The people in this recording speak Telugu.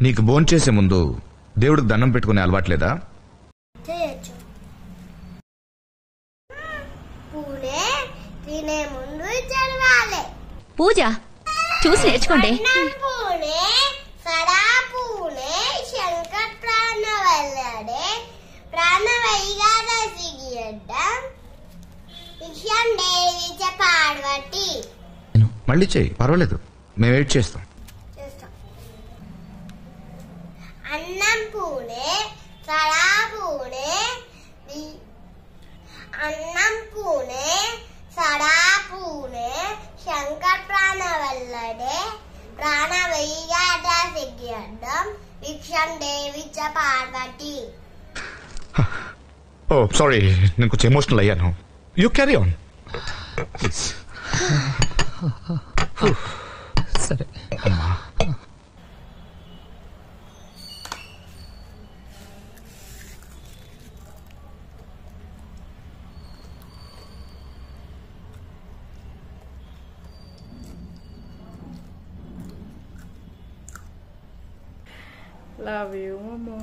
నీకు భోంచేసే ముందు దేవుడికి దండం పెట్టుకునే అలవాట్లేదా? పూజ చూసి నేర్చుకోండి. మళ్ళీ చెయ్యి, పర్వాలేదు, మేము వెయిట్ చేస్తాం. అన్నం పూనే సడా పూనే అన్నం పూనే సడా పూనే శంకర్ ప్రాణ వల్లడే ప్రాణ వైగాట సిగ్గియడ్డం విక్షం దేవిచ పార్వతి. ఓ సారీ, నేను కొంచెం ఎమోషనల్ అయ్యాను. You carry on. సరే అమ్మా. Love you, Mama.